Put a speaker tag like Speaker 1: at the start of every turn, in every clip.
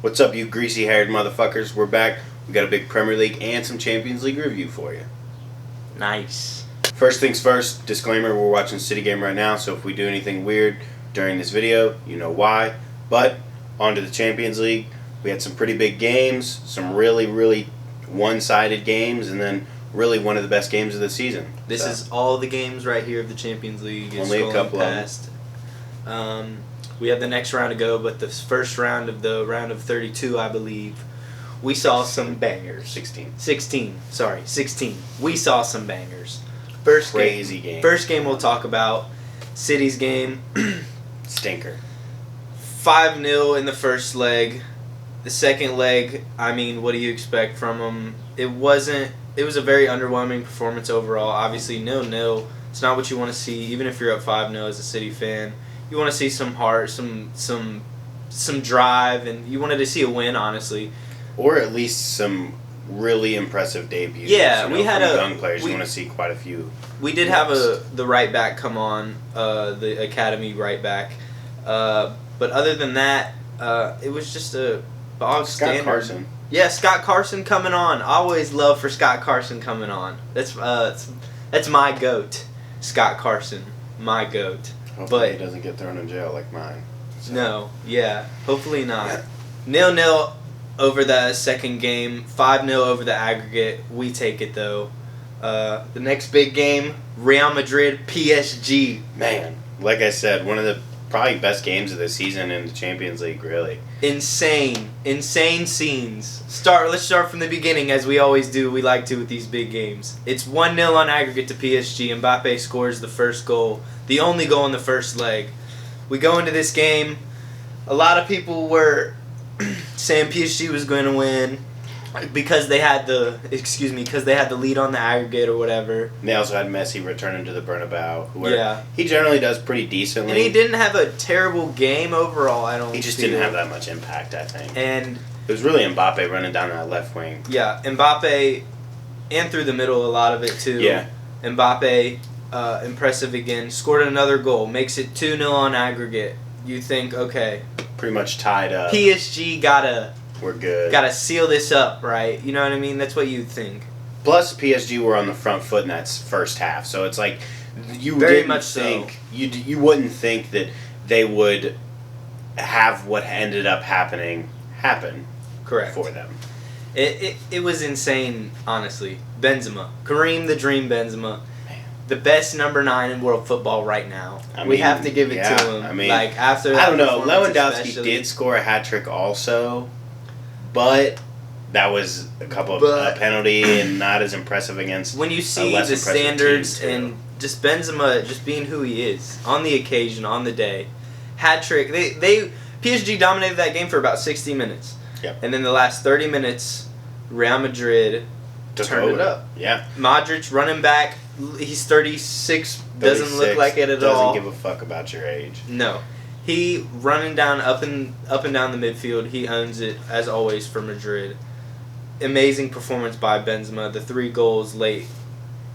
Speaker 1: What's up, you greasy-haired motherfuckers? We're back. We got a big Premier League and some Champions League review for you.
Speaker 2: Nice.
Speaker 1: First things first, disclaimer, we're watching City game right now, so if we do anything weird during this video, you know why. But, on to the Champions League. We had some pretty big games, some really, really one-sided games, and then really one of the best games of the season.
Speaker 2: This is all the games right here of the Champions League.
Speaker 1: Only a couple
Speaker 2: past. We have the next round to go, but the first round of the round of 32, I believe, we saw some bangers. 16. We saw some bangers.
Speaker 1: Crazy game.
Speaker 2: First game we'll talk about, City's game.
Speaker 1: Stinker.
Speaker 2: 5-0 in the first leg. The second leg, I mean, what do you expect from them? It was a very underwhelming performance overall. Obviously, 0-0. It's not what you want to see, even if you're up 5-0 as a City fan. You want to see some heart, some drive, and you wanted to see a win, honestly.
Speaker 1: Or at least some really impressive debuts.
Speaker 2: Yeah, we had
Speaker 1: young players. You want to see quite a few.
Speaker 2: We did have the right back come on, the academy right back. But other than that, it was just a bog standard.
Speaker 1: Scott Carson.
Speaker 2: Yeah, Scott Carson coming on. I always love for Scott Carson coming on. That's my GOAT. Scott Carson, my GOAT.
Speaker 1: Hopefully he doesn't get thrown in jail like mine.
Speaker 2: So. No, yeah, hopefully not. 0-0 over the second game, 5-0 over the aggregate. We take it though. The next big game, Real Madrid Psg.
Speaker 1: Man, like I said, one of the probably best games of the season in the Champions League, really.
Speaker 2: Insane scenes. Let's start from the beginning, as we always do. We like to with these big games. It's 1-0 on aggregate to PSG. Mbappe scores the first goal, the only goal in the first leg. We go into this game. A lot of people were saying PSG was going to win because they had the lead on the aggregate or whatever.
Speaker 1: They also had Messi returning to the Bernabeu.
Speaker 2: Yeah.
Speaker 1: He generally does pretty decently.
Speaker 2: And he didn't have a terrible game overall, I don't think.
Speaker 1: He just didn't have that much impact, I think.
Speaker 2: And
Speaker 1: it was really Mbappe running down that left wing.
Speaker 2: Yeah, Mbappe, and through the middle a lot of it too.
Speaker 1: Yeah.
Speaker 2: Mbappe, impressive again. Scored another goal. Makes it 2-0 on aggregate. You think, okay.
Speaker 1: Pretty much tied up.
Speaker 2: PSG
Speaker 1: we're good.
Speaker 2: Gotta seal this up, right? You know what I mean? That's what you'd think.
Speaker 1: Plus, PSG were on the front foot in that first half, so it's like you wouldn't think that they would have what ended up happen.
Speaker 2: Correct.
Speaker 1: For them.
Speaker 2: It was insane, honestly. Benzema, Kareem the Dream Benzema, the best number 9 in world football right now. We have to give it to him.
Speaker 1: I mean,
Speaker 2: like after
Speaker 1: I don't know. Lewandowski
Speaker 2: especially.
Speaker 1: did score a hat trick also. But that was a couple of penalty and not as impressive against.
Speaker 2: When you see the standards and just Benzema just being who he is on the occasion, on the day, hat trick. They PSG dominated that game for about 60 minutes.
Speaker 1: Yep.
Speaker 2: And then the last 30 minutes, Real Madrid turned it up.
Speaker 1: Yeah.
Speaker 2: Modric running back. He's 36. Doesn't look like it at all.
Speaker 1: Doesn't give a fuck about your age.
Speaker 2: No. He running down up and down the midfield. He owns it as always for Madrid. Amazing performance by Benzema. The 3 goals late.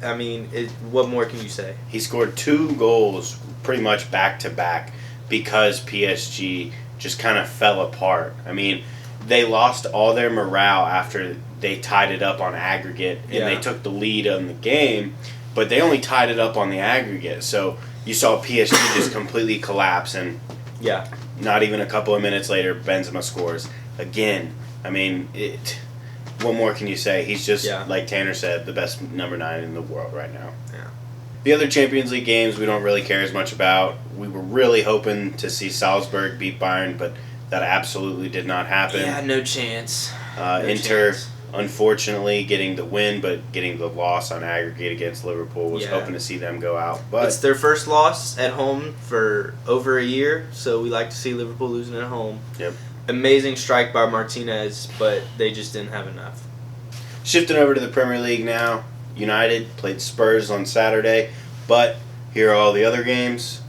Speaker 2: I mean, what more can you say?
Speaker 1: He scored 2 goals pretty much back to back because PSG just kind of fell apart. I mean, they lost all their morale after they tied it up on aggregate and they took the lead on the game, but they only tied it up on the aggregate. So you saw PSG just completely collapse, and not even a couple of minutes later, Benzema scores again. I mean, what more can you say? He's just, like Tanner said, the best number 9 in the world right now.
Speaker 2: Yeah.
Speaker 1: The other Champions League games we don't really care as much about. We were really hoping to see Salzburg beat Bayern, but that absolutely did not happen.
Speaker 2: Yeah, no chance.
Speaker 1: Inter, unfortunately, getting the win, but getting the loss on aggregate against Liverpool. Was hoping to see them go out. But
Speaker 2: it's their first loss at home for over a year, so we like to see Liverpool losing at home.
Speaker 1: Yep.
Speaker 2: Amazing strike by Martinez, but they just didn't have enough.
Speaker 1: Shifting over to the Premier League now. United played Spurs on Saturday, but here are all the other games.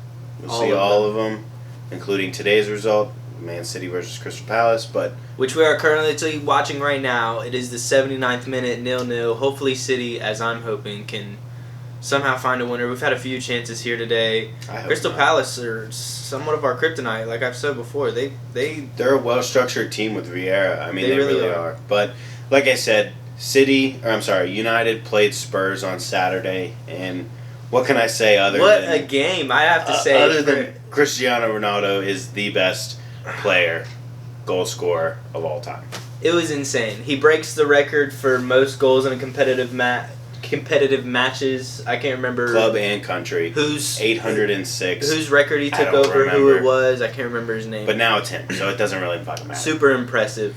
Speaker 1: We'll see all of them, including today's result. Man City versus Crystal Palace,
Speaker 2: which we are currently watching right now. It is the 79th minute, 0-0. Hopefully City, as I'm hoping, can somehow find a winner. We've had a few chances here today. Crystal Palace are somewhat of our kryptonite, like I've said before. They're
Speaker 1: a well-structured team with Vieira. I mean, they really are. But like I said, United played Spurs on Saturday, and what can I say other than...
Speaker 2: What a game, I have to say.
Speaker 1: Other than Cristiano Ronaldo is the best player, goal scorer of all time.
Speaker 2: It was insane. He breaks the record for most goals in a competitive matches. I can't remember.
Speaker 1: Club and country.
Speaker 2: Who's
Speaker 1: 806.
Speaker 2: Whose record he took over, who it was. I can't remember his name.
Speaker 1: But now it's him, so it doesn't really fucking matter.
Speaker 2: Super impressive.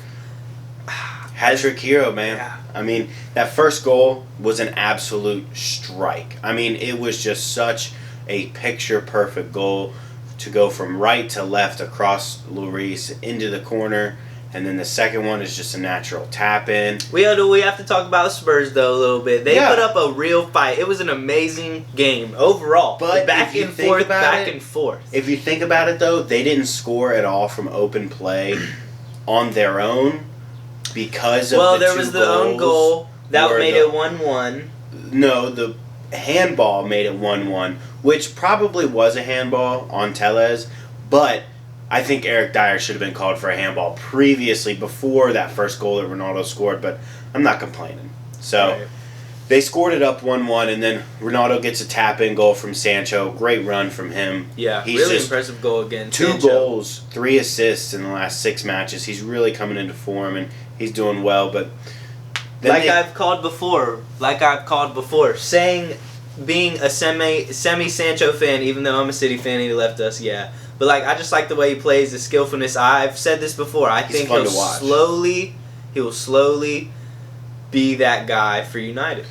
Speaker 1: Hat-trick hero, man.
Speaker 2: Yeah.
Speaker 1: I mean, that first goal was an absolute strike. I mean, it was just such a picture-perfect goal to go from right to left across Lloris into the corner. And then the second one is just a natural tap-in.
Speaker 2: We have to talk about Spurs, though, a little bit. They put up a real fight. It was an amazing game overall.
Speaker 1: But
Speaker 2: back and forth.
Speaker 1: If you think about it, though, they didn't score at all from open play on their own because of the two goals.
Speaker 2: Well, there was the own goal. That made it 1-1.
Speaker 1: No, the handball made it 1-1, which probably was a handball on Tellez, but... I think Eric Dyer should have been called for a handball previously before that first goal that Ronaldo scored, but I'm not complaining. So They scored it up 1-1, and then Ronaldo gets a tap-in goal from Sancho. Great run from him.
Speaker 2: Yeah, really impressive goal again.
Speaker 1: 2 goals, 3 assists in the last 6 matches. He's really coming into form, and he's doing well. But
Speaker 2: I've called before, being a semi-Sancho fan, even though I'm a City fan, he left us, But I just like the way he plays, the skillfulness. I've said this before. I think he will slowly be that guy for United.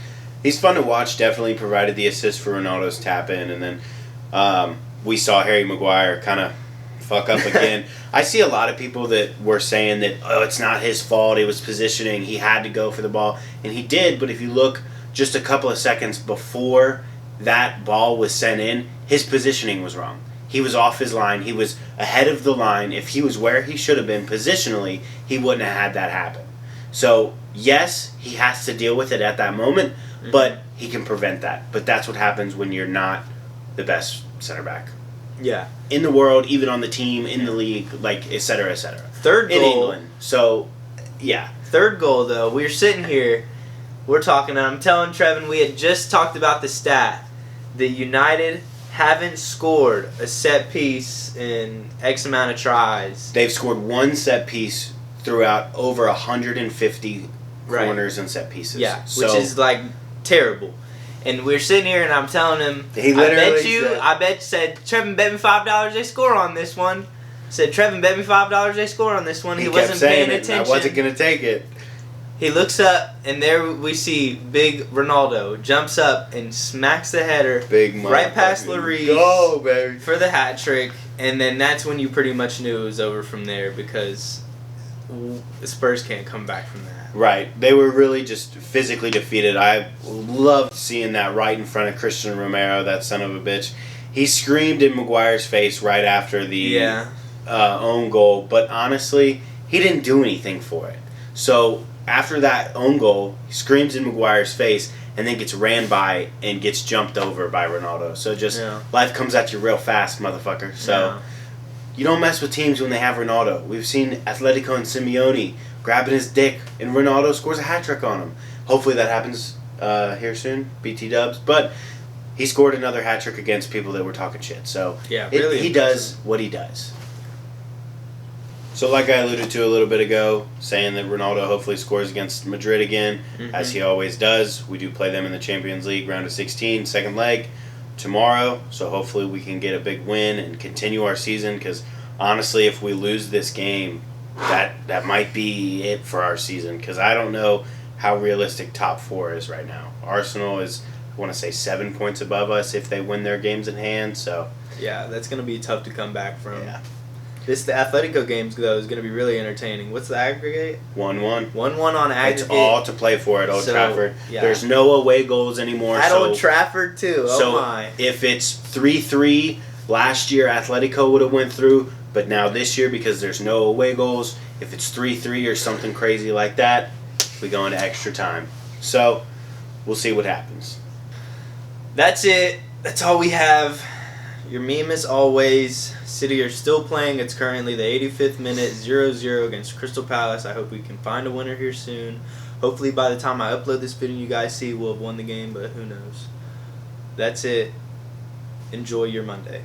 Speaker 1: He's fun to watch. Definitely provided the assist for Ronaldo's tap in, and then we saw Harry Maguire kind of fuck up again. I see a lot of people that were saying that it's not his fault. It was positioning. He had to go for the ball, and he did. But if you look just a couple of seconds before that ball was sent in, his positioning was wrong. He was off his line. He was ahead of the line. If he was where he should have been positionally, he wouldn't have had that happen. So, yes, he has to deal with it at that moment, but he can prevent that. But that's what happens when you're not the best center back.
Speaker 2: Yeah.
Speaker 1: In the world, even on the team, in the league, et cetera, et cetera.
Speaker 2: Third goal.
Speaker 1: In England. So, yeah.
Speaker 2: Third goal, though. We're sitting here, we're talking, and I'm telling Trevin, we had just talked about the stat that United haven't scored a set piece in X amount of tries.
Speaker 1: They've scored 1 set piece throughout over 150 corners and set pieces.
Speaker 2: Yeah, which is terrible. And we're sitting here, and I'm telling him, I said, Trevin, bet me $5 they score on this one. Said, Trevin, bet me $5 they score on this one. He wasn't paying attention.
Speaker 1: I wasn't going to take it.
Speaker 2: He looks up, and there we see big Ronaldo jumps up and smacks the header right past Lloris for the hat trick, and then that's when you pretty much knew it was over from there because the Spurs can't come back from that.
Speaker 1: Right. They were really just physically defeated. I loved seeing that right in front of Christian Romero, that son of a bitch. He screamed in Maguire's face right after the own goal, but honestly, he didn't do anything for it. So after that own goal, he screams in Maguire's face and then gets ran by and gets jumped over by Ronaldo. So life comes at you real fast, motherfucker. So you don't mess with teams when they have Ronaldo. We've seen Atletico and Simeone grabbing his dick, and Ronaldo scores a hat-trick on him. Hopefully that happens here soon, BT Dubs. But he scored another hat-trick against people that were talking shit. So he does what he does. So like I alluded to a little bit ago, saying that Ronaldo hopefully scores against Madrid again, as he always does. We do play them in the Champions League round of 16, second leg, tomorrow. So hopefully we can get a big win and continue our season, because honestly, if we lose this game, that might be it for our season, because I don't know how realistic top 4 is right now. Arsenal is, I want to say, 7 points above us if they win their games in hand. So
Speaker 2: yeah, that's going to be tough to come back from.
Speaker 1: Yeah.
Speaker 2: The Atletico games, though, is going to be really entertaining. What's the aggregate?
Speaker 1: 1-1.
Speaker 2: 1-1 on aggregate.
Speaker 1: It's all to play for at Old Trafford. Yeah. There's no away goals anymore.
Speaker 2: At Old Trafford, too. Oh, my.
Speaker 1: If it's 3-3, last year Atletico would have went through, but now this year, because there's no away goals, if it's 3-3 or something crazy like that, we go into extra time. So we'll see what happens.
Speaker 2: That's it. That's all we have. Your meme as always. City are still playing. It's currently the 85th minute, 0-0 against Crystal Palace. I hope we can find a winner here soon. Hopefully by the time I upload this video, you guys see we'll have won the game, but who knows. That's it. Enjoy your Monday.